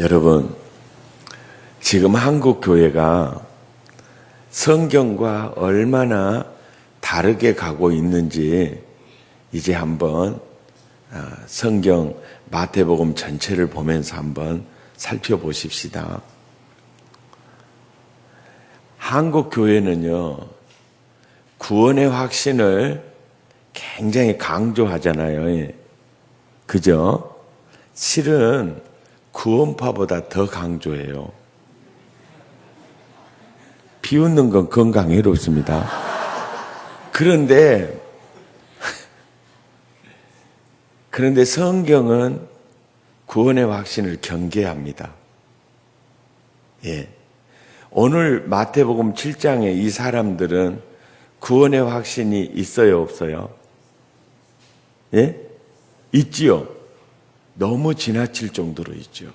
여러분, 지금 한국 교회가 성경과 얼마나 다르게 가고 있는지 이제 한번 성경 마태복음 전체를 보면서 한번 살펴보십시다. 한국 교회는요, 구원의 확신을 굉장히 강조하잖아요. 그죠? 실은 구원파보다 더 강조해요. 비웃는 건 건강에 해롭습니다. 그런데 성경은 구원의 확신을 경계합니다. 예. 오늘 마태복음 7장에 이 사람들은 구원의 확신이 있어요, 없어요? 예? 있지요. 너무 지나칠 정도로 있죠.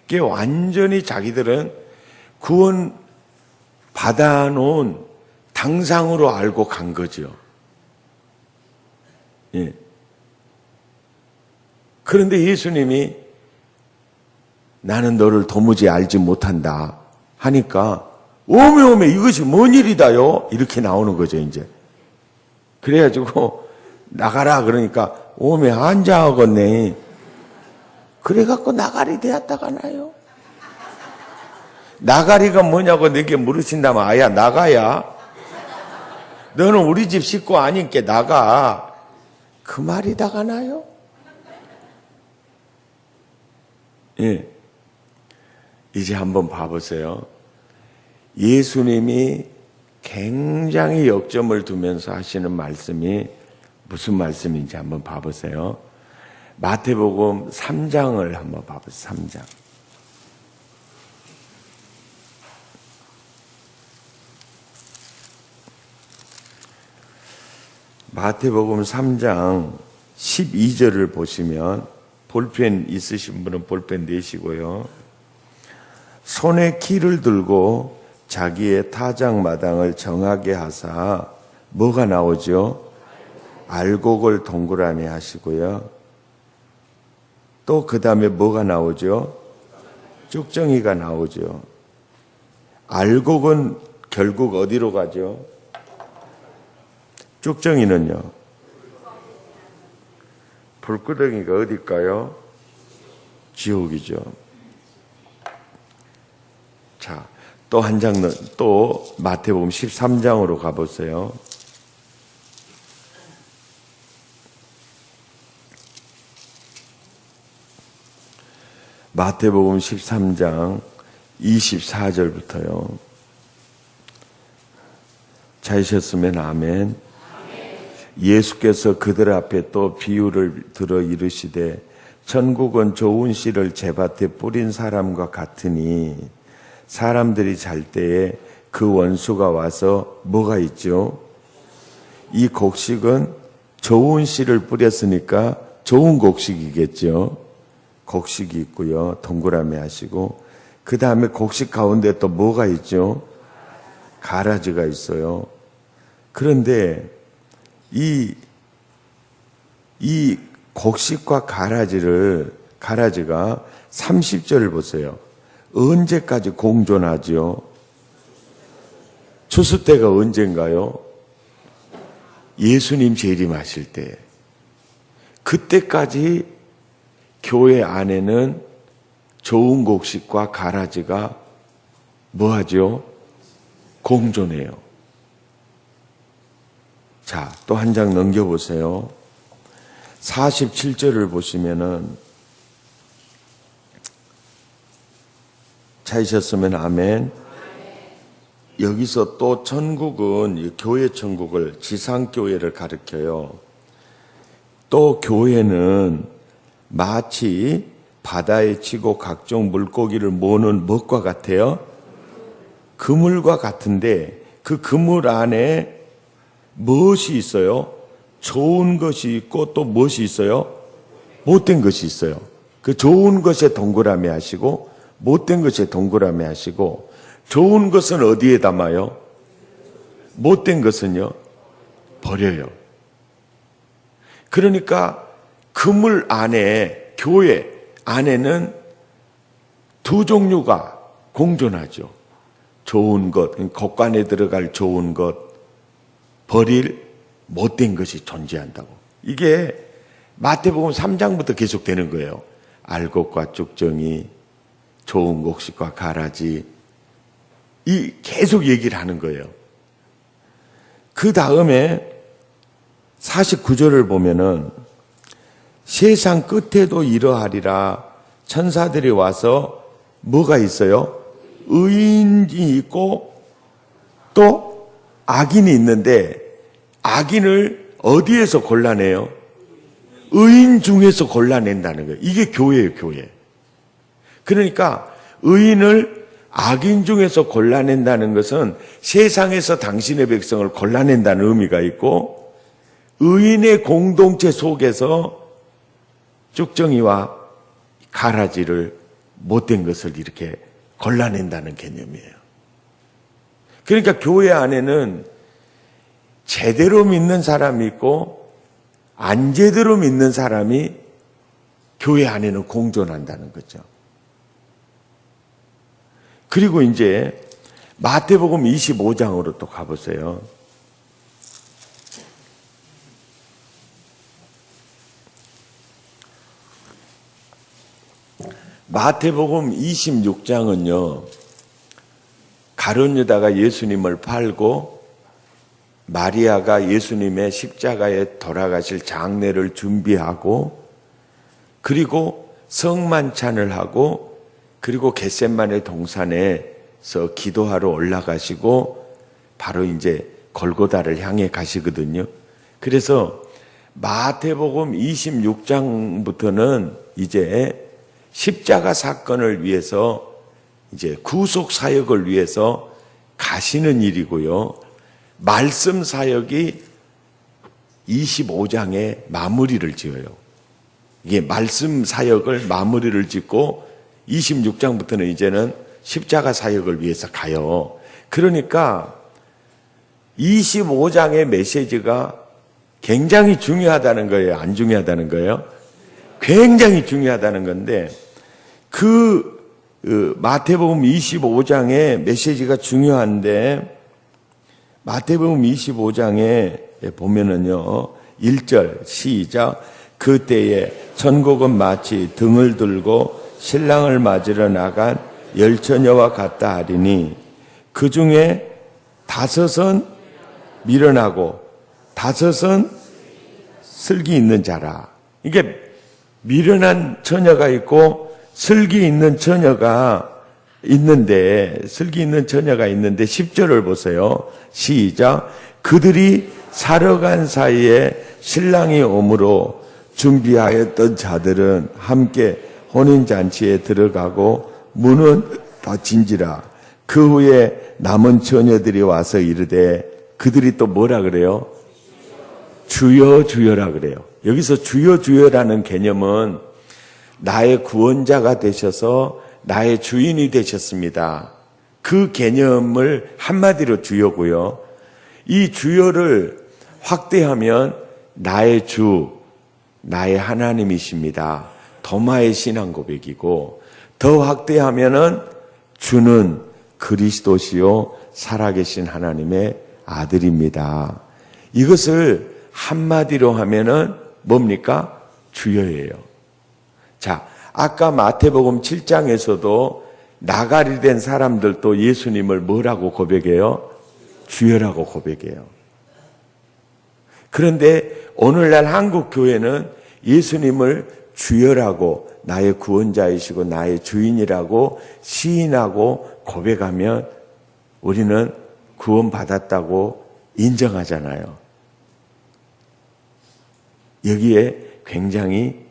그게 완전히 자기들은 구원 받아놓은 당상으로 알고 간 거죠. 예. 그런데 예수님이 나는 너를 도무지 알지 못한다 하니까 오메 이것이 뭔 일이다요? 이렇게 나오는 거죠, 이제. 그래가지고 나가라 그러니까 오메 앉아하겠네. 그래갖고 나가리 되었다가 나요. 나가리가 뭐냐고 내게 물으신다면 아야 나가야. 너는 우리 집 식구 아니니까 나가. 그 말이다가 나요. 예. 이제 한번 봐보세요. 예수님이 굉장히 역점을 두면서 하시는 말씀이 무슨 말씀인지 한번 봐보세요. 마태복음 3장을 한번 봐보세요. 3장. 마태복음 3장 12절을 보시면 볼펜 있으신 분은 볼펜 내시고요. 손에 키를 들고 자기의 타작마당을 정하게 하사 뭐가 나오죠? 알곡을 동그라미 하시고요. 또 그 다음에 뭐가 나오죠? 쭉정이가 나오죠. 알곡은 결국 어디로 가죠? 쭉정이는요? 불구덩이가 어딜까요? 지옥이죠. 자, 또 한 장, 또 마태복음 13장으로 가보세요. 마태복음 13장 24절부터요. 찾으셨으면 아멘. 예수께서 그들 앞에 또 비유를 들어 이르시되 천국은 좋은 씨를 제밭에 뿌린 사람과 같으니 사람들이 잘 때에 그 원수가 와서 뭐가 있죠? 이 곡식은 좋은 씨를 뿌렸으니까 좋은 곡식이겠죠. 곡식이 있고요. 동그라미 하시고 그 다음에 곡식 가운데 또 뭐가 있죠? 가라지가 있어요. 그런데 이 곡식과 가라지가 30절을 보세요. 언제까지 공존하죠? 추수 때가 언젠가요? 예수님 재림하실 때. 그때까지 교회 안에는 좋은 곡식과 가라지가 뭐하죠? 공존해요. 자, 또 한 장 넘겨보세요. 47절을 보시면은 찾으셨으면 아멘. 여기서 또 천국은 교회 천국을 지상교회를 가리켜요. 또 교회는 마치 바다에 치고 각종 물고기를 모으는 무엇과 같아요? 그물과 같은데 그 그물 안에 무엇이 있어요? 좋은 것이 있고 또 무엇이 있어요? 못된 것이 있어요. 그 좋은 것에 동그라미 하시고 못된 것에 동그라미 하시고 좋은 것은 어디에 담아요? 못된 것은요? 버려요. 그러니까 그물 안에 교회 안에는 두 종류가 공존하죠. 좋은 것, 곳간에 들어갈 좋은 것, 버릴 못된 것이 존재한다고. 이게 마태복음 3장부터 계속 되는 거예요. 알곡과 쭉정이, 좋은 곡식과 가라지, 이 계속 얘기를 하는 거예요. 그 다음에 49절을 보면은 세상 끝에도 이러하리라. 천사들이 와서 뭐가 있어요? 의인이 있고 또 악인이 있는데 악인을 어디에서 골라내요? 의인 중에서 골라낸다는 거예요. 이게 교회예요, 교회. 그러니까 의인을 악인 중에서 골라낸다는 것은 세상에서 당신의 백성을 골라낸다는 의미가 있고, 의인의 공동체 속에서 쭉정이와 가라지를 못된 것을 이렇게 골라낸다는 개념이에요. 그러니까 교회 안에는 제대로 믿는 사람이 있고 안 제대로 믿는 사람이 교회 안에는 공존한다는 거죠. 그리고 이제 마태복음 25장으로 또 가보세요. 마태복음 26장은요, 가룟 유다가 예수님을 팔고 마리아가 예수님의 십자가에 돌아가실 장례를 준비하고, 그리고 성만찬을 하고, 그리고 겟세마네 동산에서 기도하러 올라가시고 바로 이제 골고다를 향해 가시거든요. 그래서 마태복음 26장부터는 이제 십자가 사건을 위해서, 이제 구속 사역을 위해서 가시는 일이고요. 말씀 사역이 25장에 마무리를 지어요. 이게 말씀 사역을 마무리를 짓고 26장부터는 이제는 십자가 사역을 위해서 가요. 그러니까 25장의 메시지가 굉장히 중요하다는 거예요? 안 중요하다는 거예요? 굉장히 중요하다는 건데, 마태복음 25장의 메시지가 중요한데, 마태복음 25장에 보면은요, 1절 시작. 그때에 천국은 마치 등을 들고 신랑을 맞으러 나간 열처녀와 같다 하리니 그 중에 5은 미련하고 5은 슬기 있는 자라. 이게 미련한 처녀가 있고 슬기 있는 처녀가 있는데 10절을 보세요. 시작. 그들이 사러 간 사이에 신랑이 오므로 준비하였던 자들은 함께 혼인잔치에 들어가고 문은 닫힌지라. 그 후에 남은 처녀들이 와서 이르되, 그들이 또 뭐라 그래요? 주여 주여라 그래요. 여기서 주여 주여라는 개념은 나의 구원자가 되셔서 나의 주인이 되셨습니다. 그 개념을 한마디로 주여고요. 이 주여를 확대하면 나의 주, 나의 하나님이십니다. 도마의 신앙 고백이고, 더 확대하면은 주는 그리스도시요 살아계신 하나님의 아들입니다. 이것을 한마디로 하면은 뭡니까? 주여예요. 자, 아까 마태복음 7장에서도 나가리 된 사람들도 예수님을 뭐라고 고백해요? 주여라고 고백해요. 그런데 오늘날 한국 교회는 예수님을 주여라고, 나의 구원자이시고 나의 주인이라고 시인하고 고백하면 우리는 구원받았다고 인정하잖아요. 여기에 굉장히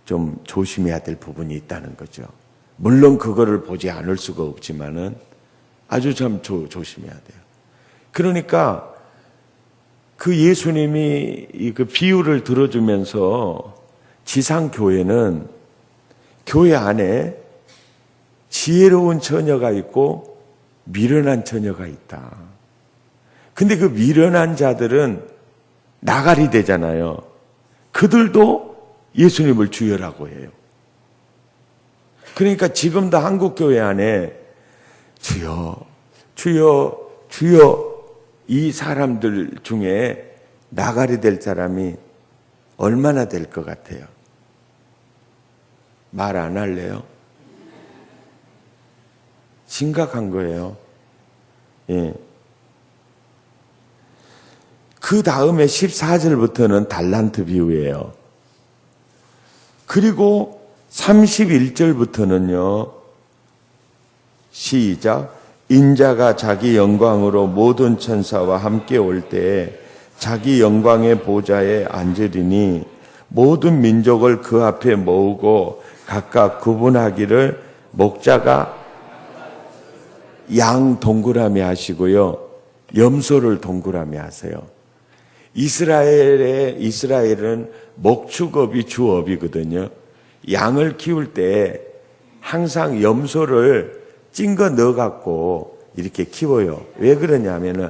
좀 조심해야 될 부분이 있다는 거죠. 물론 그거를 보지 않을 수가 없지만은 아주 참 조심해야 돼요. 그러니까 그 예수님이 그 비유를 들어주면서 지상교회는 교회 안에 지혜로운 처녀가 있고 미련한 처녀가 있다. 근데 그 미련한 자들은 나가리 되잖아요. 그들도 예수님을 주여라고 해요. 그러니까 지금도 한국교회 안에 주여, 주여, 주여 이 사람들 중에 나가리 될 사람이 얼마나 될 것 같아요? 말 안 할래요? 심각한 거예요. 예. 그 다음에 14절부터는 달란트 비유예요. 그리고 31절부터는요. 시작. 인자가 자기 영광으로 모든 천사와 함께 올 때에 자기 영광의 보좌에 앉으리니 모든 민족을 그 앞에 모으고 각각 구분하기를 목자가 양 동그라미 하시고요. 염소를 동그라미 하세요. 이스라엘은 목축업이 주업이거든요. 양을 키울 때 항상 염소를 찐 거 넣어갖고 이렇게 키워요. 왜 그러냐면은,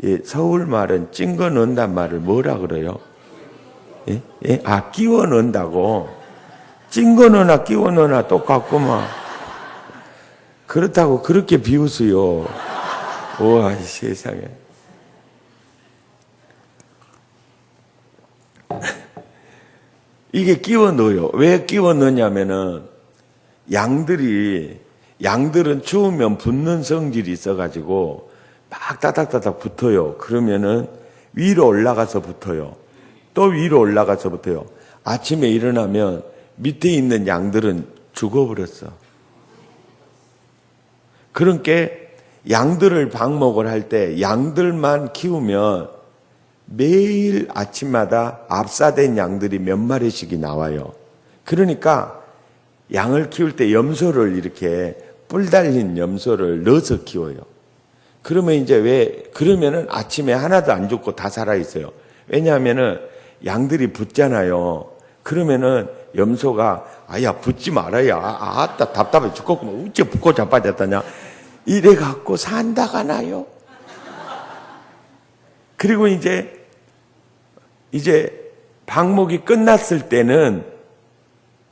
예, 서울 말은 찐 거 넣는단 말을 뭐라 그래요? 예? 예? 아, 끼워 넣는다고. 찐 거 넣으나 끼워 넣으나 똑같구만. 그렇다고 그렇게 비웃어요. 우와, 이 세상에. 이게 끼워 넣어요. 왜 끼워 넣냐면은 양들은 추우면 붙는 성질이 있어가지고 막 따닥따닥 붙어요. 그러면은 위로 올라가서 붙어요. 또 위로 올라가서 붙어요. 아침에 일어나면 밑에 있는 양들은 죽어버렸어. 그러니까 양들을 방목을 할 때 양들만 키우면 매일 아침마다 압사된 양들이 몇 마리씩이 나와요. 그러니까 양을 키울 때 염소를 이렇게 뿔 달린 염소를 넣어서 키워요. 그러면 그러면은 아침에 하나도 안 죽고 다 살아있어요. 왜냐하면은 양들이 붙잖아요. 그러면은 염소가, 아야, 붙지 말아야. 아따, 답답해 죽겠구만. 어째 붙고 자빠졌다냐. 이래갖고 산다가 나요. 그리고 이제 방목이 끝났을 때는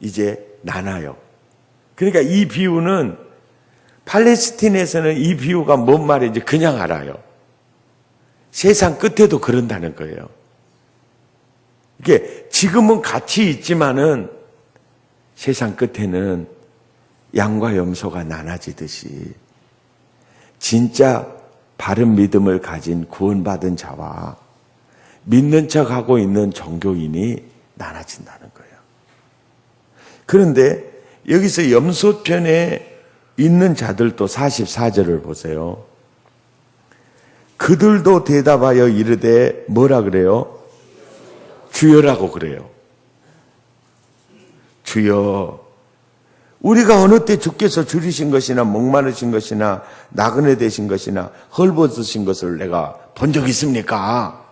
이제 나나요. 그러니까 이 비유는 팔레스틴에서는 이 비유가 뭔 말인지 그냥 알아요. 세상 끝에도 그런다는 거예요. 이게 지금은 같이 있지만은 세상 끝에는 양과 염소가 나눠지듯이 진짜 바른 믿음을 가진 구원받은 자와 믿는 척하고 있는 종교인이 나눠진다는 거예요. 그런데 여기서 염소편에 있는 자들도 44절을 보세요. 그들도 대답하여 이르되 뭐라 그래요? 주여라고 그래요. 주여. 우리가 어느 때 주께서 줄이신 것이나 목마르신 것이나 나그네 되신 것이나 헐벗으신 것을 내가 본 적 있습니까?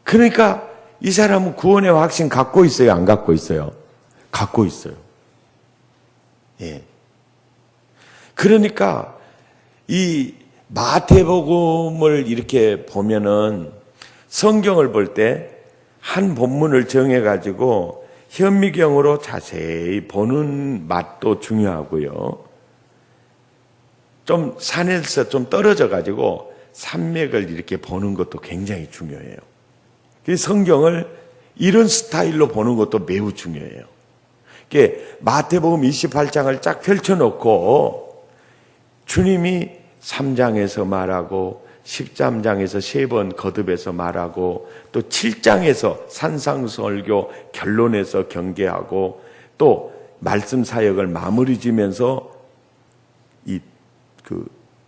그러니까 이 사람은 구원의 확신 갖고 있어요? 안 갖고 있어요? 갖고 있어요. 예. 그러니까 이 마태복음을 이렇게 보면은 성경을 볼 때 한 본문을 정해가지고 현미경으로 자세히 보는 맛도 중요하고요. 좀 산에서 좀 떨어져가지고 산맥을 이렇게 보는 것도 굉장히 중요해요. 그래서 성경을 이런 스타일로 보는 것도 매우 중요해요. 마태복음 28장을 쫙 펼쳐놓고 주님이 3장에서 말하고 13장에서 3번 거듭해서 말하고 또 7장에서 산상설교 결론에서 경계하고 또 말씀 사역을 마무리 지면서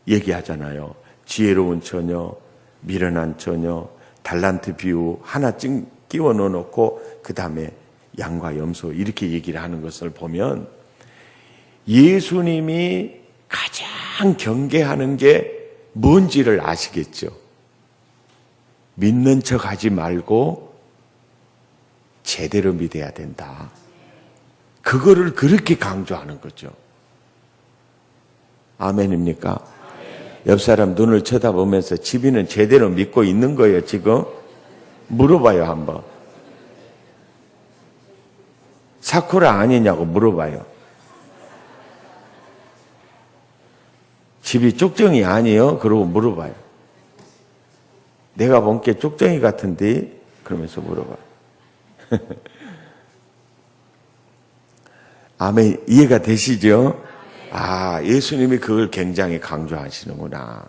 얘기하잖아요. 지혜로운 처녀, 미련한 처녀, 달란트 비유 하나 끼워 넣어놓고 그 다음에 양과 염소 이렇게 얘기를 하는 것을 보면 예수님이 가장 경계하는 게 뭔지를 아시겠죠? 믿는 척 하지 말고 제대로 믿어야 된다. 그거를 그렇게 강조하는 거죠. 아멘입니까? 옆 사람 눈을 쳐다보면서 집이는 제대로 믿고 있는 거예요, 지금? 물어봐요, 한번. 사쿠라 아니냐고 물어봐요. 집이 쪽정이 아니에요? 그러고 물어봐요. 내가 본 게 쪽정이 같은데? 그러면서 물어봐요. 아멘. 이해가 되시죠? 아, 예수님이 그걸 굉장히 강조하시는구나.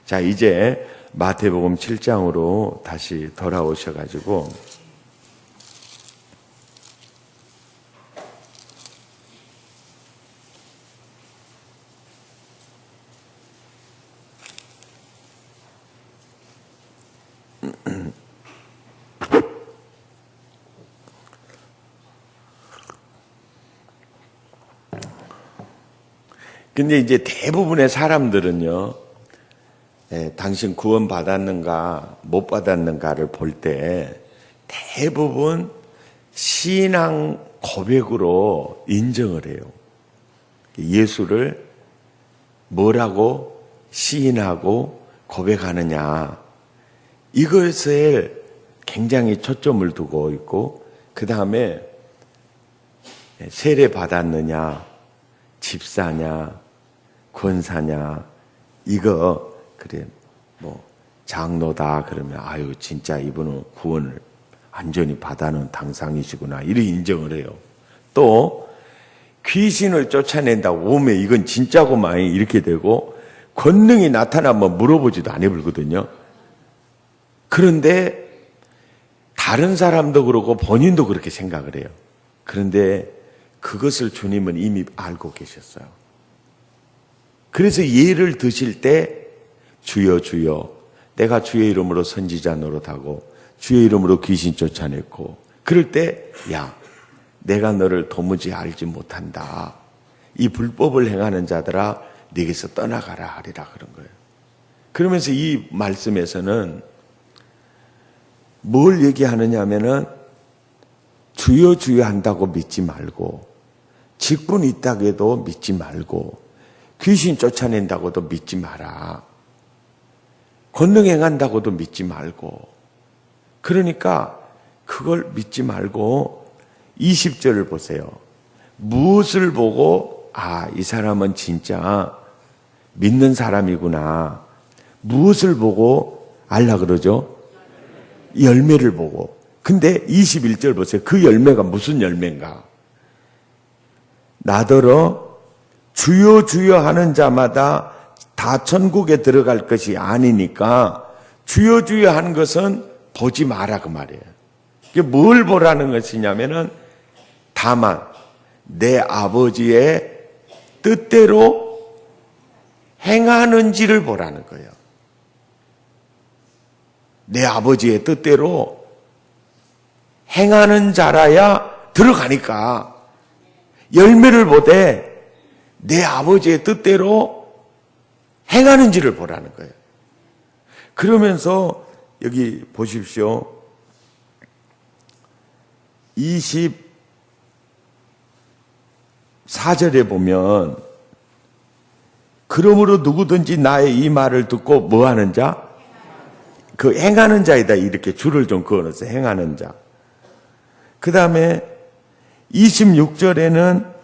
자, 이제 마태복음 7장으로 다시 돌아오셔가지고, 근데 이제 대부분의 사람들은요, 당신 구원 받았는가, 못 받았는가를 볼 때 대부분 신앙 고백으로 인정을 해요. 예수를 뭐라고 시인하고 고백하느냐. 이것에 굉장히 초점을 두고 있고, 그 다음에 세례 받았느냐, 집사냐, 권사냐, 이거, 그래, 뭐, 장로다, 그러면, 아유, 진짜 이분은 구원을 완전히 받아는 당상이시구나, 이렇게 인정을 해요. 또, 귀신을 쫓아낸다고 오면 이건 진짜고만 이렇게 되고, 권능이 나타나면 물어보지도 안 해보거든요. 그런데, 다른 사람도 그러고 본인도 그렇게 생각을 해요. 그런데, 그것을 주님은 이미 알고 계셨어요. 그래서 예를 드실 때 주여 주여 내가 주의 이름으로 선지자 노릇하고 주의 이름으로 귀신 쫓아냈고, 그럴 때 야, 내가 너를 도무지 알지 못한다. 이 불법을 행하는 자들아 네게서 떠나가라 하리라 그런 거예요. 그러면서 이 말씀에서는 뭘 얘기하느냐 하면은 주여 주여 한다고 믿지 말고, 직분 있다고 해도 믿지 말고, 귀신 쫓아낸다고도 믿지 마라. 권능 행한다고도 믿지 말고. 그러니까 그걸 믿지 말고 20절을 보세요. 무엇을 보고 아, 이 사람은 진짜 믿는 사람이구나. 무엇을 보고 알라 그러죠? 열매를 보고. 근데 21절 보세요. 그 열매가 무슨 열매인가? 나더러 주여 주여 하는 자마다 다 천국에 들어갈 것이 아니니까 주여 주여 하는 것은 보지 마라 그 말이에요. 이게 뭘 보라는 것이냐면은 다만 내 아버지의 뜻대로 행하는지를 보라는 거예요. 내 아버지의 뜻대로 행하는 자라야 들어가니까 열매를 보되 내 아버지의 뜻대로 행하는지를 보라는 거예요. 그러면서 여기 보십시오. 24절에 보면 그러므로 누구든지 나의 이 말을 듣고 뭐 하는 자? 그 행하는 자이다 이렇게 줄을 좀 그어놨어요. 행하는 자. 그 다음에 26절에는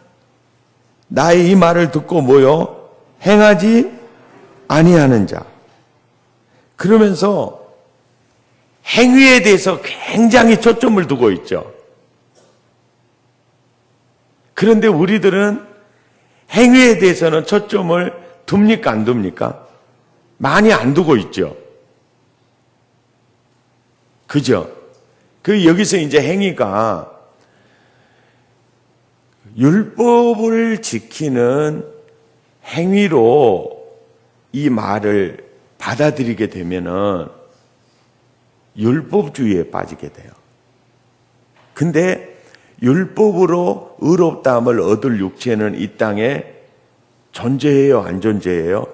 나의 이 말을 듣고 뭐요? 행하지 아니하는 자. 그러면서 행위에 대해서 굉장히 초점을 두고 있죠. 그런데 우리들은 행위에 대해서는 초점을 둡니까 안 둡니까? 많이 안 두고 있죠. 그죠? 그 여기서 이제 행위가 율법을 지키는 행위로 이 말을 받아들이게 되면은 율법주의에 빠지게 돼요. 근데 율법으로 의롭다함을 얻을 육체는 이 땅에 존재해요, 안 존재해요?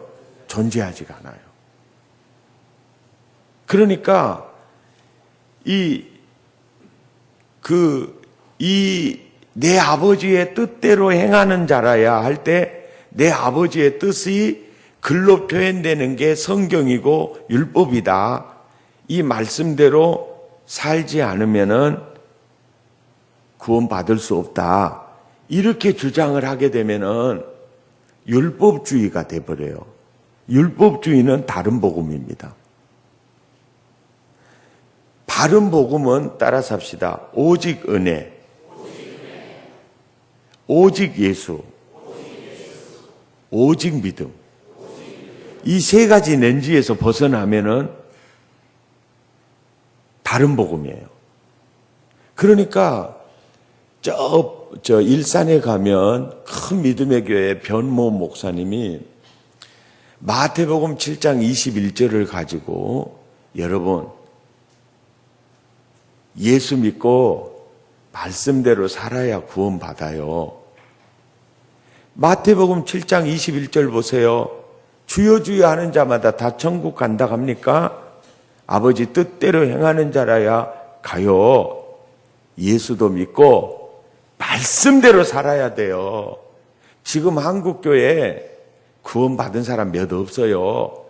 존재하지가 않아요. 그러니까 내 아버지의 뜻대로 행하는 자라야 할 때 내 아버지의 뜻이 글로 표현되는 게 성경이고 율법이다. 이 말씀대로 살지 않으면은 구원받을 수 없다. 이렇게 주장을 하게 되면은 율법주의가 돼버려요. 율법주의는 다른 복음입니다. 바른 복음은 따라서 합시다. 오직 은혜, 오직 예수, 오직 믿음. 이 세 가지 렌즈에서 벗어나면은 다른 복음이에요. 그러니까 저 일산에 가면 큰 믿음의 교회 변모 목사님이 마태복음 7장 21절을 가지고 여러분 예수 믿고 말씀대로 살아야 구원받아요. 마태복음 7장 21절 보세요. 주여 주여 하는 자마다 다 천국 간다 합니까? 아버지 뜻대로 행하는 자라야 가요. 예수도 믿고 말씀대로 살아야 돼요. 지금 한국교회에 구원받은 사람 몇 없어요.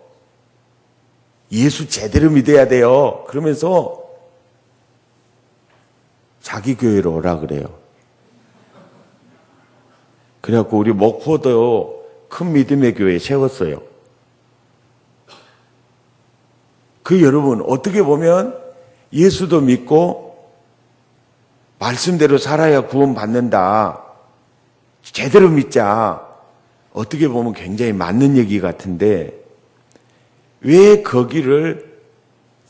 예수 제대로 믿어야 돼요. 그러면서 자기 교회로 오라 그래요. 그래갖고 우리 목포도 큰 믿음의 교회 세웠어요. 그 여러분 어떻게 보면 예수도 믿고 말씀대로 살아야 구원받는다. 제대로 믿자. 어떻게 보면 굉장히 맞는 얘기 같은데 왜 거기를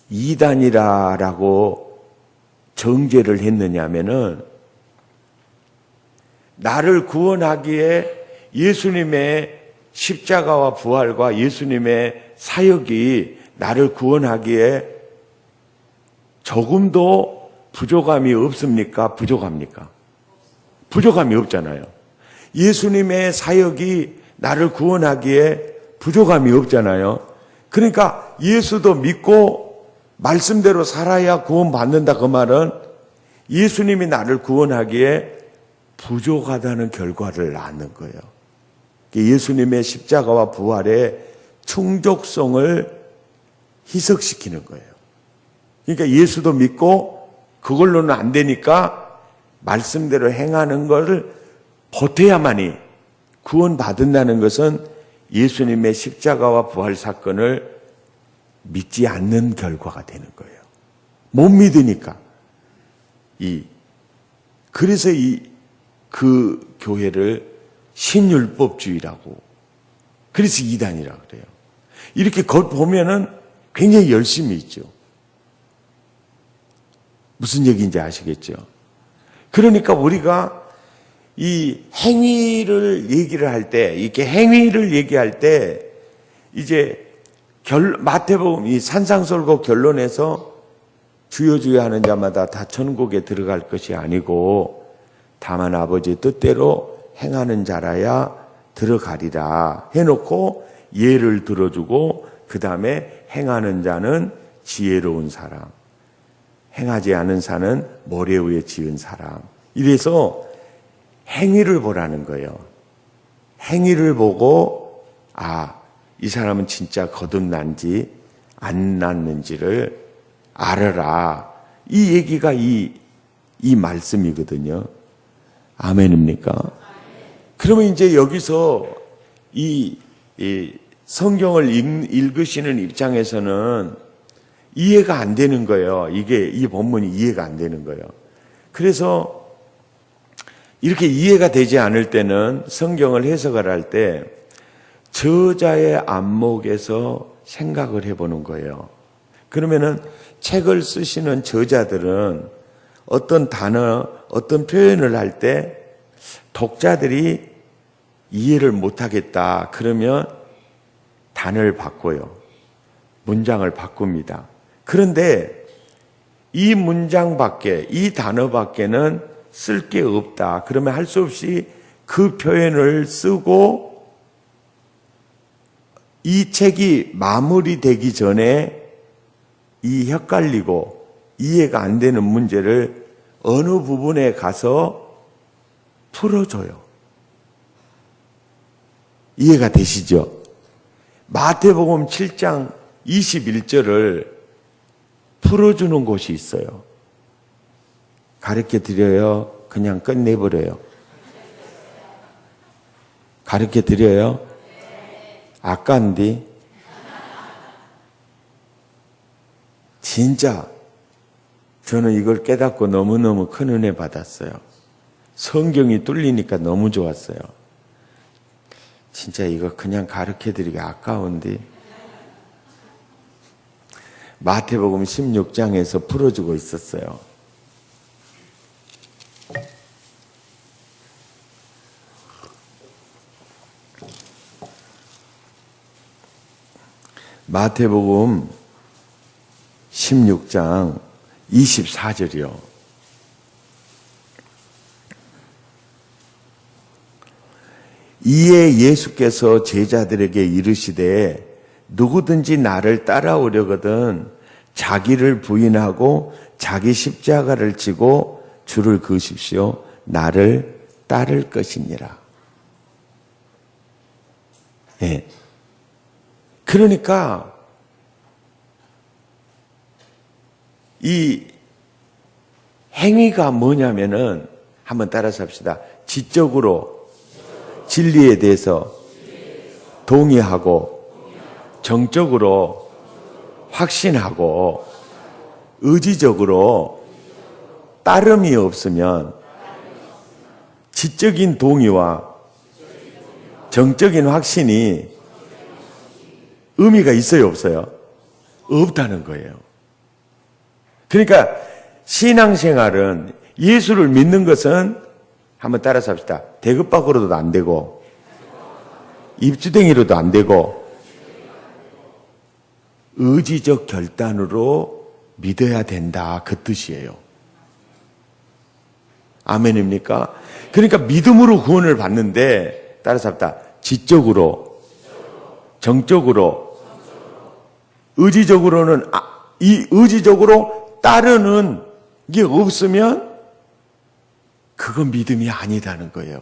이단이라고 정죄를 했느냐면은 나를 구원하기에 예수님의 십자가와 부활과 예수님의 사역이 나를 구원하기에 조금도 부족함이 없습니까? 부족합니까? 부족함이 없잖아요. 예수님의 사역이 나를 구원하기에 부족함이 없잖아요. 그러니까 예수도 믿고 말씀대로 살아야 구원받는다 그 말은 예수님이 나를 구원하기에 부족하다는 결과를 낳는 거예요. 예수님의 십자가와 부활의 충족성을 희석시키는 거예요. 그러니까 예수도 믿고 그걸로는 안 되니까 말씀대로 행하는 것을 버텨야만이 구원받는다는 것은 예수님의 십자가와 부활 사건을 믿지 않는 결과가 되는 거예요. 못 믿으니까. 그래서 그 교회를 신율법주의라고, 그래서 이단이라고 그래요. 이렇게 보면은 굉장히 열심히 있죠. 무슨 얘기인지 아시겠죠? 그러니까 우리가 이 행위를 얘기를 할 때, 이렇게 행위를 얘기할 때, 이제 마태복음 이 산상설교 결론에서 주여 주여 하는 자마다 다 천국에 들어갈 것이 아니고 다만 아버지 뜻대로 행하는 자라야 들어가리라 해놓고 예를 들어주고 그 다음에 행하는 자는 지혜로운 사람, 행하지 않은 자는 모래 위에 지은 사람. 이래서 행위를 보라는 거예요. 행위를 보고 이 사람은 진짜 거듭난지 안 났는지를 알아라. 이 얘기가 이 말씀이거든요. 아멘입니까? 그러면 이제 여기서 이 성경을 읽으시는 입장에서는 이해가 안 되는 거예요. 이 본문이 이해가 안 되는 거예요. 그래서 이렇게 이해가 되지 않을 때는 성경을 해석을 할 때 저자의 안목에서 생각을 해보는 거예요. 그러면은 책을 쓰시는 저자들은 어떤 단어, 어떤 표현을 할 때 독자들이 이해를 못하겠다. 그러면 단어를 바꿔요. 문장을 바꿉니다. 그런데 이 문장밖에, 이 단어밖에는 쓸 게 없다. 그러면 할 수 없이 그 표현을 쓰고 이 책이 마무리되기 전에 이 헷갈리고 이해가 안 되는 문제를 어느 부분에 가서 풀어줘요. 이해가 되시죠? 마태복음 7장 21절을 풀어주는 곳이 있어요. 가르쳐 드려요. 그냥 끝내버려요. 가르쳐 드려요? 아까운데 진짜 저는 이걸 깨닫고 너무너무 큰 은혜 받았어요. 성경이 뚫리니까 너무 좋았어요. 진짜 이거 그냥 가르쳐 드리기 아까운데 마태복음 16장에서 풀어주고 있었어요. 마태복음 16장 24절이요. 이에 예수께서 제자들에게 이르시되 누구든지 나를 따라오려거든 자기를 부인하고 자기 십자가를 지고 주를 그으십시오. 나를 따를 것이니라. 예. 그러니까 이 행위가 뭐냐면은 한번 따라서 합시다. 지적으로 진리에 대해서 동의하고 정적으로 확신하고 의지적으로 따름이 없으면 지적인 동의와 정적인 확신이 의미가 있어요, 없어요? 없다는 거예요. 그러니까 신앙생활은 예수를 믿는 것은 한번 따라서 합시다. 대급박으로도 안 되고 입주댕이로도 안 되고 의지적 결단으로 믿어야 된다. 그 뜻이에요. 아멘입니까? 그러니까 믿음으로 구원을 받는데 따라서 합시다. 지적으로 정적으로 의지적으로는 이 의지적으로 따르는 게 없으면 그건 믿음이 아니다는 거예요.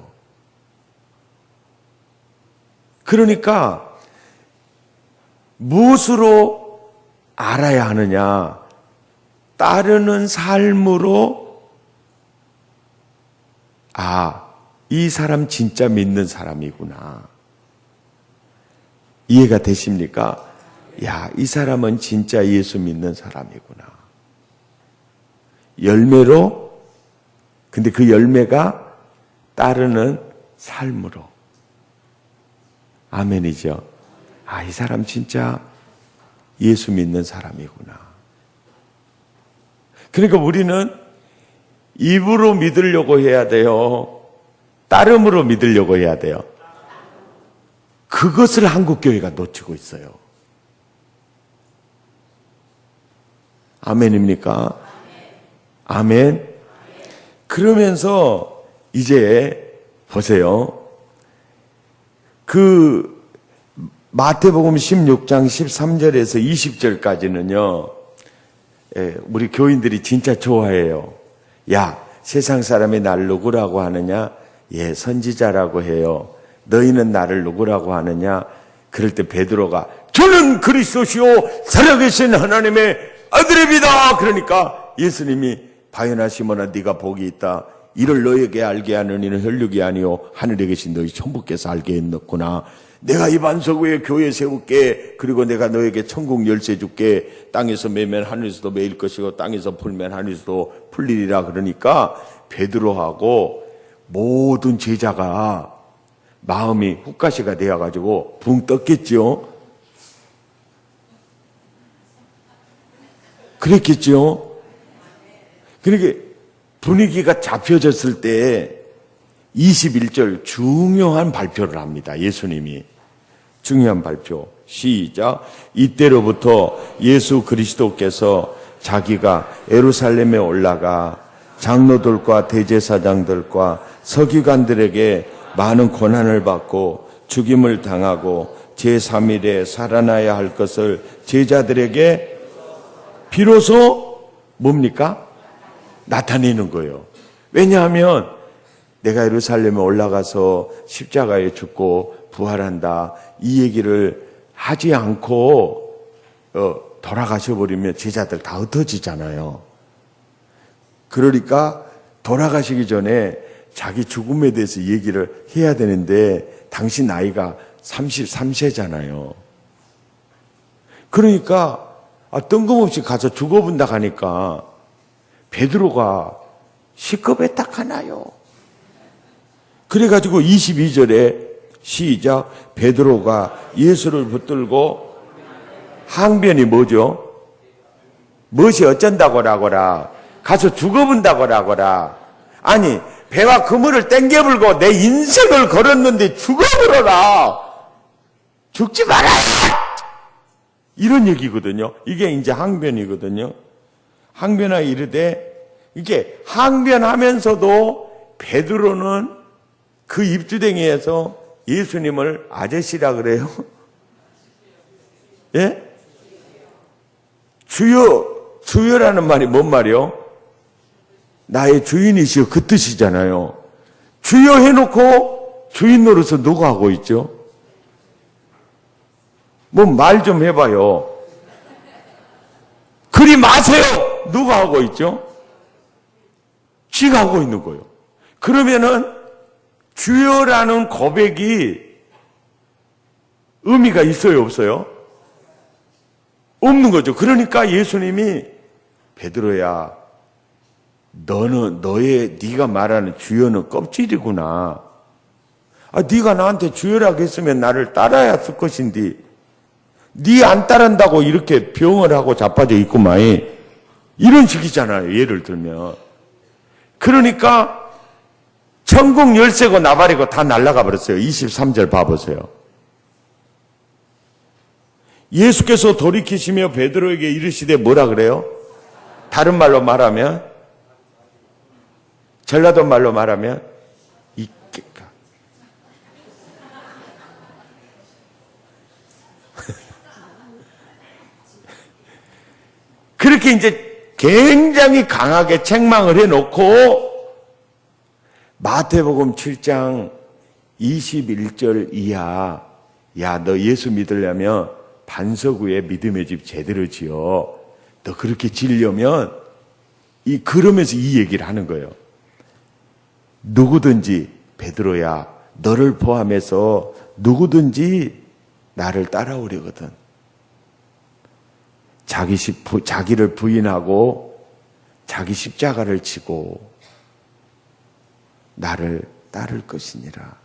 그러니까 무엇으로 알아야 하느냐? 따르는 삶으로 이 사람 진짜 믿는 사람이구나. 이해가 되십니까? 이 사람은 진짜 예수 믿는 사람이구나. 열매로, 근데 그 열매가 따르는 삶으로. 아멘이죠. 이 사람 진짜 예수 믿는 사람이구나. 그러니까 우리는 입으로 믿으려고 해야 돼요. 따름으로 믿으려고 해야 돼요. 그것을 한국교회가 놓치고 있어요. 아멘입니까? 아멘. 그러면서 이제 보세요. 그 마태복음 16장 13절에서 20절까지는요. 우리 교인들이 진짜 좋아해요. 세상 사람이 날 누구라고 하느냐? 선지자라고 해요. 너희는 나를 누구라고 하느냐? 그럴 때 베드로가 저는 그리스도시요 살아계신 하나님의 아들입니다. 그러니까 예수님이 바요나 시몬아 네가 복이 있다. 이를 너에게 알게 하는 이는 혈육이 아니요 하늘에 계신 너희 천부께서 알게 했노구나. 내가 이 반석 위에 교회 세울게. 그리고 내가 너에게 천국 열쇠 줄게. 땅에서 매면 하늘에서도 매일 것이고 땅에서 풀면 하늘에서도 풀리리라. 그러니까 베드로하고 모든 제자가 마음이 훅가시가 되어가지고 붕 떴겠죠. 그랬겠죠. 그러니까 분위기가 잡혀졌을 때 21절 중요한 발표를 합니다. 예수님이 중요한 발표. 시작. 이때로부터 예수 그리스도께서 자기가 예루살렘에 올라가 장로들과 대제사장들과 서기관들에게 많은 고난을 받고 죽임을 당하고 제3일에 살아나야 할 것을 제자들에게 비로소 뭡니까? 나타내는 거예요. 왜냐하면 내가 예루살렘에 올라가서 십자가에 죽고 부활한다 이 얘기를 하지 않고 돌아가셔버리면 제자들 다 흩어지잖아요. 그러니까 돌아가시기 전에 자기 죽음에 대해서 얘기를 해야 되는데 당신 나이가 33세잖아요. 그러니까 뜬금없이 가서 죽어본다 하니까 베드로가 시급에 딱 하나요. 그래가지고 22절에 시작. 베드로가 예수를 붙들고 항변이 뭐죠? 무엇이 어쩐다고라거라. 가서 죽어본다고라거라. 아니 배와 그물을 땡겨불고 내 인생을 걸었는데 죽어버려라. 죽지 말아야. 이런 얘기거든요. 이게 이제 항변이거든요. 항변하 이르되 이게 항변하면서도 베드로는 그 입주댕이에서 예수님을 아저씨라 그래요. 예? 주여라는 말이 뭔 말이요? 나의 주인이시여 그 뜻이잖아요. 주여 해놓고 주인 노릇을 누가 하고 있죠? 뭐 말 좀 해봐요. 그리 마세요. 누가 하고 있죠? 쥐가 하고 있는 거예요. 그러면은 주여라는 고백이 의미가 있어요, 없어요? 없는 거죠. 그러니까 예수님이 베드로야, 네가 말하는 주여는 껍질이구나. 네가 나한테 주여라고 했으면 나를 따라야 했을 것인데, 네 안 따른다고 이렇게 병을 하고 자빠져 있구만. 이런 식이잖아요, 예를 들면. 그러니까 천국 열쇠고 나발이고 다 날아가 버렸어요. 23절 봐보세요. 예수께서 돌이키시며 베드로에게 이르시되 뭐라 그래요? 다른 말로 말하면, 전라도 말로 말하면 이끼까. 그렇게 이제 굉장히 강하게 책망을 해놓고 마태복음 7장 21절 이하, 야, 너 예수 믿으려면 반석 위에 믿음의 집 제대로 지어. 너 그렇게 지으려면 그러면서 이 얘기를 하는 거예요. 누구든지 베드로야, 너를 포함해서 누구든지 나를 따라오려거든. 자기를 부인하고 자기 십자가를 지고 나를 따를 것이니라.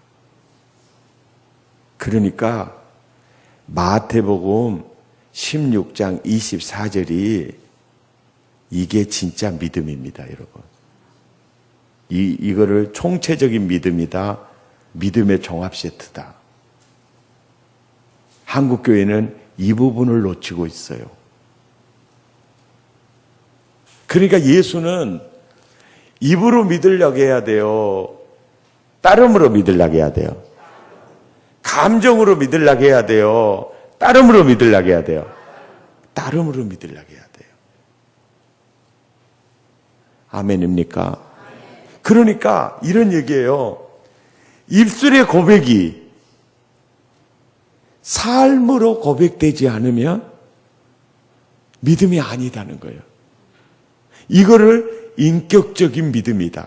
그러니까 마태복음 16장 24절이 이게 진짜 믿음입니다, 여러분. 이거를 총체적인 믿음이다. 믿음의 종합 세트다. 한국교회는 이 부분을 놓치고 있어요. 그러니까 예수는 입으로 믿으려고 해야 돼요. 따름으로 믿으려고 해야 돼요. 감정으로 믿으려고 해야 돼요. 따름으로 믿으려고 해야 돼요. 따름으로 믿으려고 해야 돼요. 아멘입니까? 그러니까 이런 얘기예요. 입술의 고백이 삶으로 고백되지 않으면 믿음이 아니다는 거예요. 이거를 인격적인 믿음이다.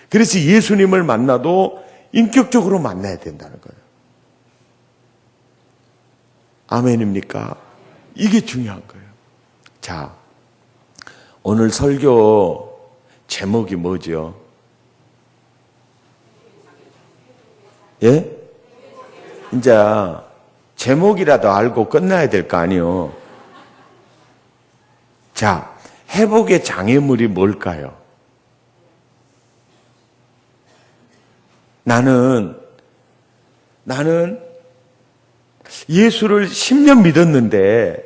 그래서 예수님을 만나도 인격적으로 만나야 된다는 거예요. 아멘입니까? 이게 중요한 거예요. 자, 오늘 설교 제목이 뭐죠? 예? 이제 제목이라도 알고 끝나야 될 거 아니요. 자, 회복의 장애물이 뭘까요? 나는 예수를 10년 믿었는데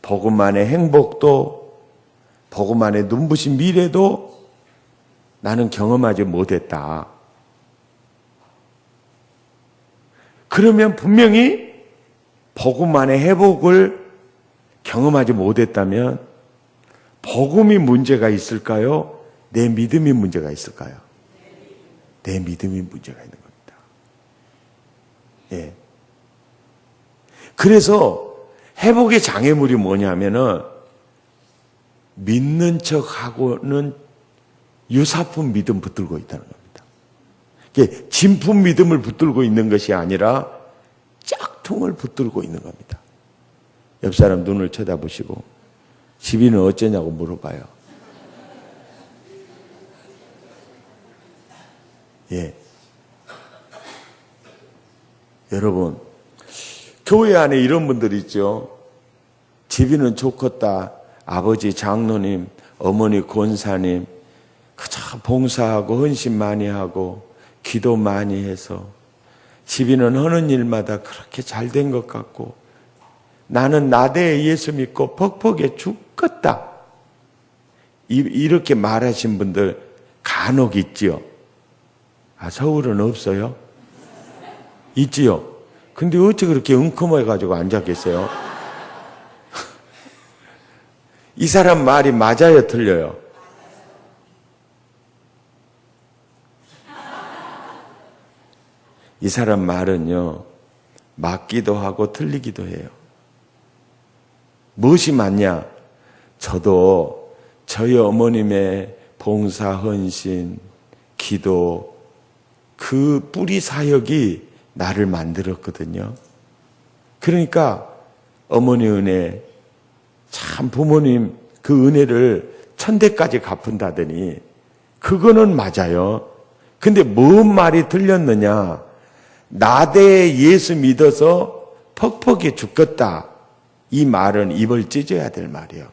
복음 안의 행복도 복음 안의 눈부신 미래도 나는 경험하지 못했다. 그러면 분명히 복음 안의 회복을 경험하지 못했다면 복음이 문제가 있을까요? 내 믿음이 문제가 있을까요? 내 믿음이 문제가 있는 겁니다. 예. 그래서 회복의 장애물이 뭐냐면은 믿는 척하고는 유사품 믿음 붙들고 있다는 겁니다. 이게 진품 믿음을 붙들고 있는 것이 아니라 짝퉁을 붙들고 있는 겁니다. 옆 사람 눈을 쳐다보시고 집이는 어쩌냐고 물어봐요. 예. 여러분, 교회 안에 이런 분들 있죠. 집이는 좋겠다. 아버지 장로님, 어머니 권사님, 그저 봉사하고 헌신 많이 하고 기도 많이 해서 집이는 하는 일마다 그렇게 잘 된 것 같고 나는 나대에 예수 믿고 퍽퍽해 죽겠다. 이렇게 말하신 분들 간혹 있지요. 아, 서울은 없어요? 있지요. 근데 어찌 그렇게 웅큼해가지고 앉아 계세요? 이 사람 말이 맞아요, 틀려요? 이 사람 말은요, 맞기도 하고 틀리기도 해요. 무엇이 맞냐? 저도 저희 어머님의 봉사, 헌신, 기도, 그 뿌리 사역이 나를 만들었거든요. 그러니까 어머니 은혜, 참 부모님 그 은혜를 천대까지 갚은다더니 그거는 맞아요. 근데 뭔 말이 틀렸느냐? 나대에 예수 믿어서 퍽퍽이 죽겠다. 이 말은 입을 찢어야 될 말이에요.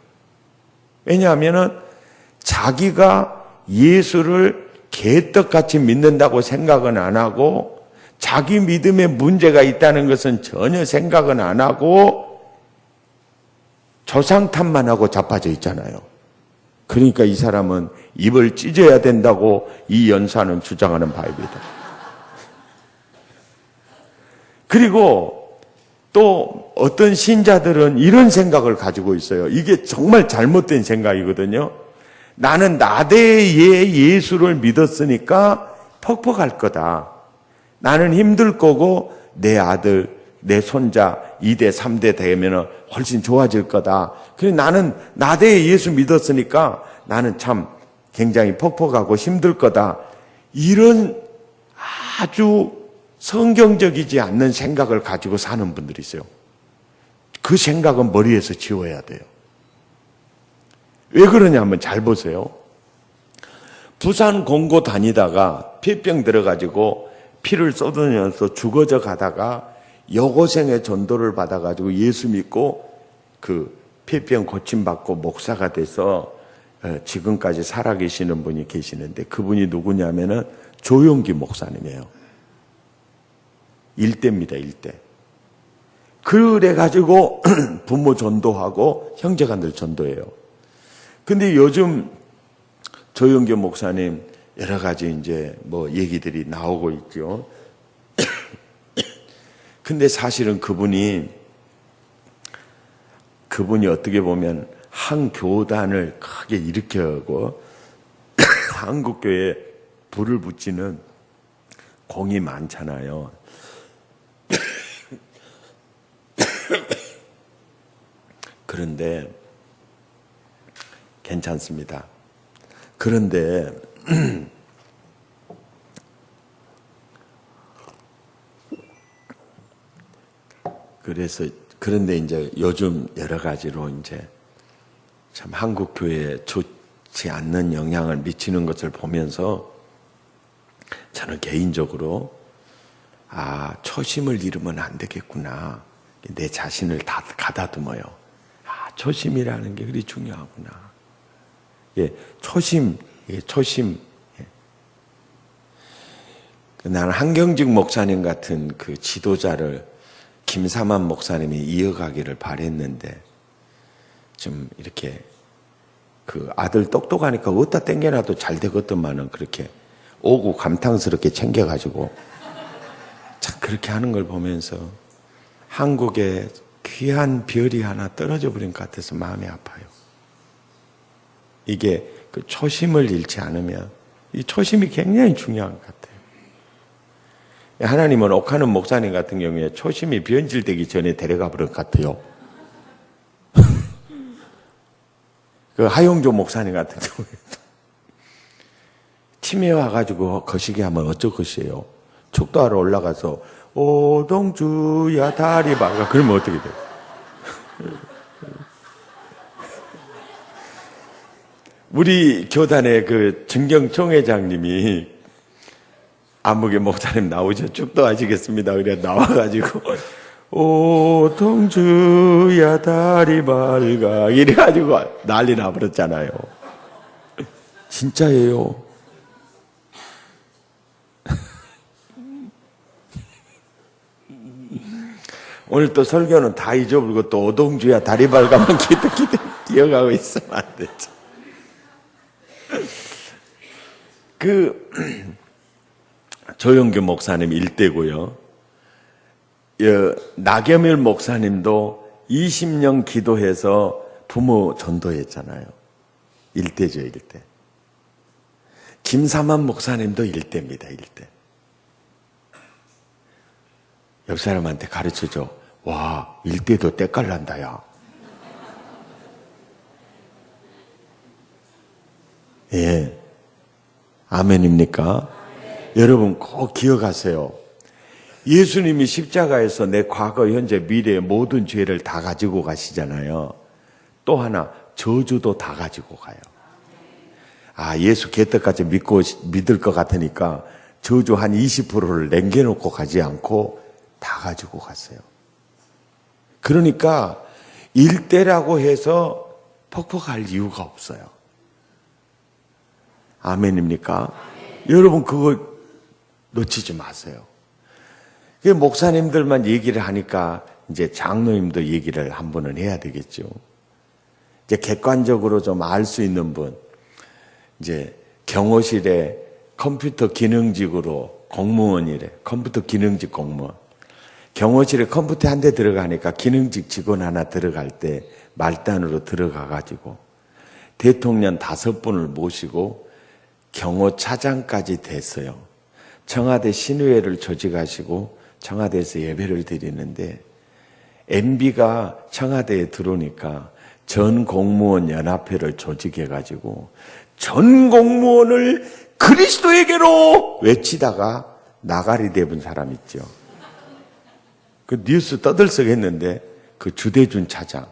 왜냐하면 자기가 예수를 개떡같이 믿는다고 생각은 안 하고 자기 믿음에 문제가 있다는 것은 전혀 생각은 안 하고 조상 탓만 하고 자빠져 있잖아요. 그러니까 이 사람은 입을 찢어야 된다고 이 연사는 주장하는 바입니다. 그리고 또 어떤 신자들은 이런 생각을 가지고 있어요. 이게 정말 잘못된 생각이거든요. 나는 나대에 예수를 믿었으니까 퍽퍽할 거다. 나는 힘들 거고 내 아들, 내 손자 2대, 3대 되면 훨씬 좋아질 거다. 그래 나는 나대에 예수 믿었으니까 나는 참 굉장히 퍽퍽하고 힘들 거다. 이런 아주 성경적이지 않는 생각을 가지고 사는 분들이 있어요. 그 생각은 머리에서 지워야 돼요. 왜 그러냐면 잘 보세요. 부산 공고 다니다가 폐병 들어가지고 피를 쏟으면서 죽어져 가다가 여고생의 전도를 받아가지고 예수 믿고 그 폐병 고침받고 목사가 돼서 지금까지 살아계시는 분이 계시는데 그분이 누구냐면은 조용기 목사님이에요. 일대입니다, 일대. 그래가지고 부모 전도하고 형제간들 전도해요. 근데 요즘 조용기 목사님 여러 가지 이제 뭐 얘기들이 나오고 있죠. 근데 사실은 그분이 어떻게 보면 한 교단을 크게 일으켜고 한국교회에 불을 붙이는 공이 많잖아요. 그런데 괜찮습니다. 그런데 그런데 이제 요즘 여러 가지로 이제 참 한국 교회에 좋지 않는 영향을 미치는 것을 보면서 저는 개인적으로 초심을 잃으면 안 되겠구나. 내 자신을 다 가다듬어요. 초심이라는 게 그리 중요하구나. 예, 초심. 예. 나는 한경직 목사님 같은 그 지도자를 김사만 목사님이 이어가기를 바랬는데 좀 이렇게 그 아들 똑똑하니까 어디다 땡겨놔도 잘 되거든만은 그렇게 오고 감탕스럽게 챙겨가지고 참 그렇게 하는 걸 보면서 한국에 귀한 별이 하나 떨어져 버린 것 같아서 마음이 아파요. 이게 그 초심을 잃지 않으면 이 초심이 굉장히 중요한 것 같아요. 하나님은 옥하는 목사님 같은 경우에 초심이 변질되기 전에 데려가 버릴 것 같아요. 그 하용조 목사님 같은 경우에도 치매 와가지고 거시기 하면 어쩔 것이에요? 척도하러 올라가서 오동주야 다리 박아 그러면 어떻게 돼요? 우리 교단의 그 정경총회장님이 안목의 목사님 나오셔 축도하시겠습니다. 그래 나와가지고 오동주야 다리 밝아 이래가지고 난리 나버렸잖아요. 진짜예요. 오늘 또 설교는 다 잊어버리고 또 오동주야 다리 밝아만 기억하고 있으면 안 되죠. 조영규 목사님 일대고요. 나겸일 목사님도 20년 기도해서 부모 전도했잖아요. 일대죠, 일대. 김삼환 목사님도 일대입니다, 일대. 옆 사람한테 가르쳐줘. 와, 일대도 때깔 난다, 야. 예. 아멘입니까? 여러분 꼭 기억하세요. 예수님이 십자가에서 내 과거, 현재, 미래의 모든 죄를 다 가지고 가시잖아요. 또 하나 저주도 다 가지고 가요. 아, 예수 개떡같이 믿을 것 같으니까 저주 한 20%를 남겨놓고 가지 않고 다 가지고 갔어요. 그러니까 일대라고 해서 퍽퍽할 이유가 없어요. 아멘입니까? 여러분 그거 놓치지 마세요. 목사님들만 얘기를 하니까 이제 장로님도 얘기를 한 번은 해야 되겠죠. 이제 객관적으로 좀 알 수 있는 분, 이제 경호실에 컴퓨터 기능직으로 공무원이래. 컴퓨터 기능직 공무원. 경호실에 컴퓨터 한 대 들어가니까 기능직 직원 하나 들어갈 때 말단으로 들어가가지고 대통령 5분을 모시고 경호차장까지 됐어요. 청와대 신의회를 조직하시고 청와대에서 예배를 드리는데 MB가 청와대에 들어오니까 전 공무원 연합회를 조직해가지고 전 공무원을 그리스도에게로 외치다가 나가리 대본 사람 있죠. 그 뉴스 떠들썩했는데 그 주대준 차장.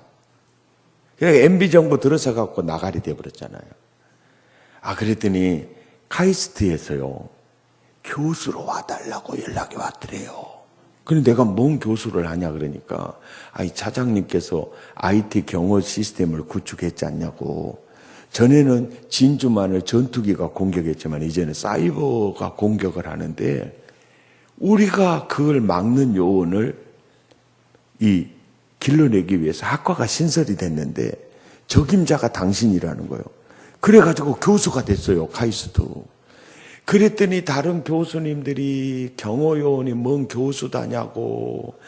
그러니까 MB 정부 들어서 갖고 나가리 돼버렸잖아요. 아, 그랬더니 카이스트에서요. 교수로 와달라고 연락이 왔더래요. 그런데 내가 뭔 교수를 하냐 그러니까 이 차장님께서 IT 경호 시스템을 구축했지 않냐고. 전에는 진주만을 전투기가 공격했지만 이제는 사이버가 공격을 하는데 우리가 그걸 막는 요원을 길러내기 위해서 학과가 신설이 됐는데 적임자가 당신이라는 거예요. 그래가지고 교수가 됐어요, 카이스트. 그랬더니 다른 교수님들이 경호요원이 뭔 교수다냐고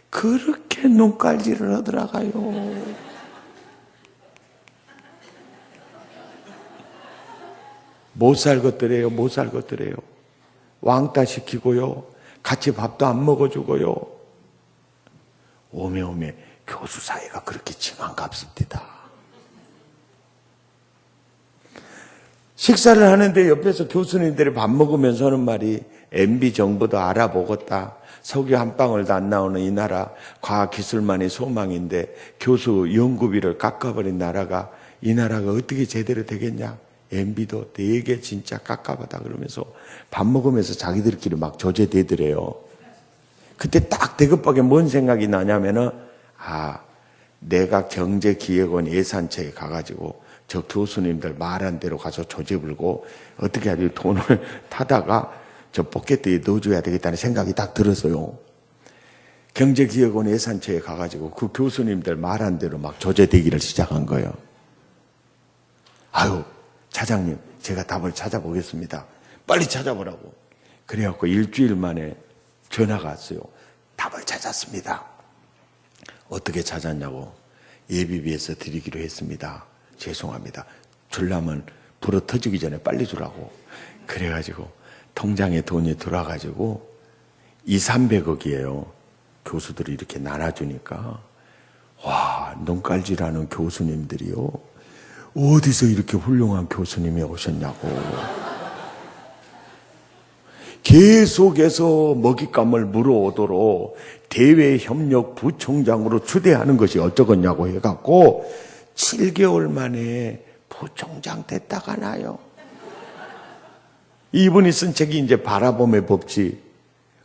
그렇게 눈깔질을 하더라고요. 못 살 것들이에요, 못 살 것들이에요. 왕따 시키고요, 같이 밥도 안 먹어주고요. 오메오메 교수 사이가 그렇게 징한갑습니다. 식사를 하는데 옆에서 교수님들이 밥 먹으면서 하는 말이 MB 정부도 알아보겠다. 석유 한 방울도 안 나오는 이 나라 과학기술만이 소망인데 교수 연구비를 깎아버린 나라가 이 나라가 어떻게 제대로 되겠냐. MB도 되게 진짜 깝깝하다 그러면서 밥 먹으면서 자기들끼리 막 조제되더래요. 그때 딱 대급하게 뭔 생각이 나냐면은 내가 경제기획원 예산처에 가가지고 저 교수님들 말한 대로 가서 조제 불고 어떻게 하지 돈을 타다가 저 포켓에 넣어줘야 되겠다는 생각이 딱 들었어요. 경제기획원 예산처에 가가지고 그 교수님들 말한 대로 막 조제되기를 시작한 거예요. 아유, 차장님, 제가 답을 찾아보겠습니다. 빨리 찾아보라고. 그래갖고 일주일 만에 전화가 왔어요. 답을 찾았습니다. 어떻게 찾았냐고. 예비비에서 드리기로 했습니다. 죄송합니다. 줄라면 불어 터지기 전에 빨리 주라고. 그래가지고 통장에 돈이 들어와가지고 200~300억이에요. 교수들이 이렇게 나눠주니까 와, 눈깔질하는 교수님들이요. 어디서 이렇게 훌륭한 교수님이 오셨냐고. 계속해서 먹잇감을 물어오도록 대외협력부총장으로 추대하는 것이 어쩌겠냐고 해갖고 7개월 만에 부총장 됐다가 나요. 이분이 쓴 책이 이제 바라봄의 법칙.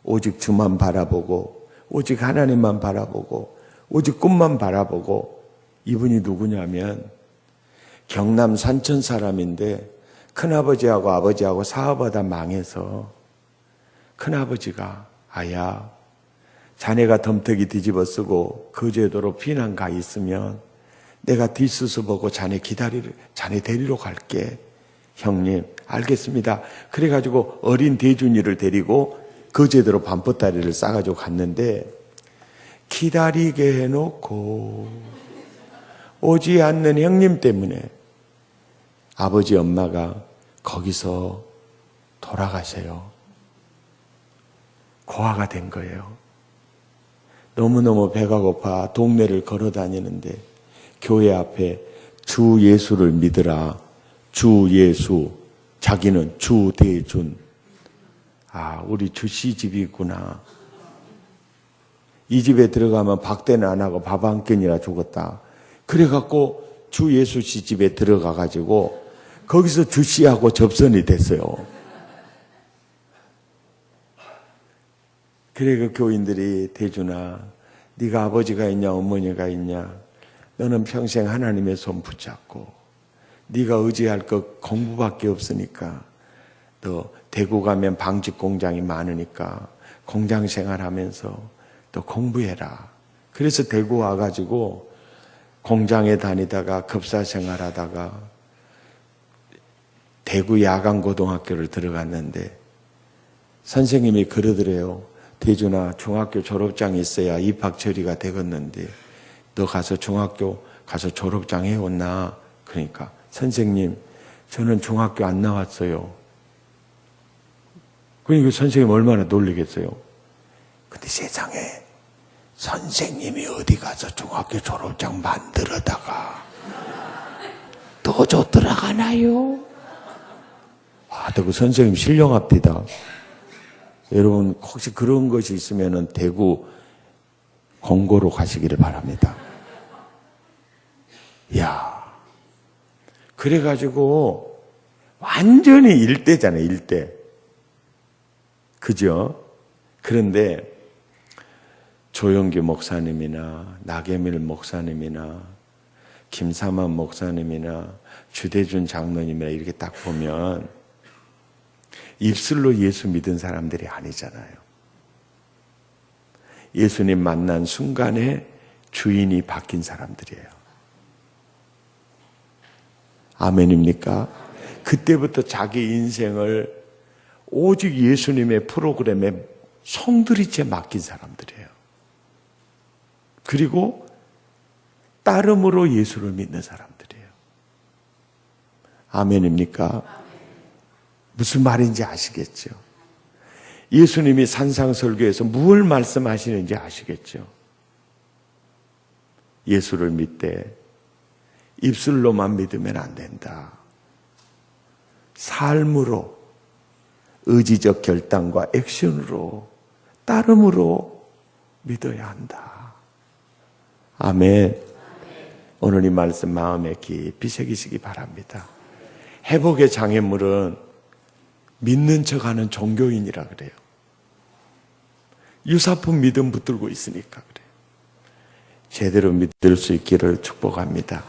오직 주만 바라보고, 오직 하나님만 바라보고, 오직 꿈만 바라보고. 이분이 누구냐면 경남 산천 사람인데 큰아버지하고 아버지하고 사업하다 망해서 큰아버지가 아야, 자네가 덤터기 뒤집어 쓰고 거제도로 피난 가 있으면 내가 뒷수습 보고 자네 데리러 갈게. 형님, 알겠습니다. 그래가지고 어린 대준이를 데리고 거제도로 밤보따리를 싸가지고 갔는데 기다리게 해놓고 오지 않는 형님 때문에 아버지 엄마가 거기서 돌아가세요. 고아가 된 거예요. 너무너무 배가 고파 동네를 걸어 다니는데 교회 앞에 주 예수를 믿으라. 주 예수. 자기는 주대준. 아, 우리 주씨 집이 있구나. 이 집에 들어가면 박대는 안 하고 밥 한 끼니라 죽었다. 그래갖고 주 예수 씨 집에 들어가가지고 거기서 주씨하고 접선이 됐어요. 그래 그 교인들이 대준아, 네가 아버지가 있냐 어머니가 있냐? 너는 평생 하나님의 손 붙잡고 네가 의지할 것 공부밖에 없으니까 너 대구 가면 방직 공장이 많으니까 공장 생활하면서 또 공부해라. 그래서 대구 와가지고 공장에 다니다가 급사 생활하다가 대구 야간고등학교를 들어갔는데 선생님이 그러더래요. 대준아, 중학교 졸업장이 있어야 입학 처리가 되겠는데 너 가서 중학교 가서 졸업장 해왔나? 그러니까 선생님, 저는 중학교 안 나왔어요. 그러니까 선생님 얼마나 놀리겠어요. 근데 세상에 선생님이 어디 가서 중학교 졸업장 만들어다가 도저 들어가나요? 아, 그 선생님 신령합니다. 여러분 혹시 그런 것이 있으면 대구 공고로 가시기를 바랍니다. 이야, 그래가지고 완전히 일대잖아요, 일대. 그죠? 그런데 조영규 목사님이나 나계밀 목사님이나 김삼환 목사님이나 주대준 장로님이나 이렇게 딱 보면 입술로 예수 믿은 사람들이 아니잖아요. 예수님 만난 순간에 주인이 바뀐 사람들이에요. 아멘입니까? 그때부터 자기 인생을 오직 예수님의 프로그램에 송두리째 맡긴 사람들이에요. 그리고 따름으로 예수를 믿는 사람들이에요. 아멘입니까? 무슨 말인지 아시겠죠? 예수님이 산상설교에서 무엇을 말씀하시는지 아시겠죠? 예수를 믿되 입술로만 믿으면 안 된다. 삶으로, 의지적 결단과 액션으로, 따름으로 믿어야 한다. 아멘. 오늘 이 말씀 마음에 깊이 새기시기 바랍니다. 회복의 장애물은 믿는 척하는 종교인이라 그래요. 유사품 믿음 붙들고 있으니까 그래요. 제대로 믿을 수 있기를 축복합니다.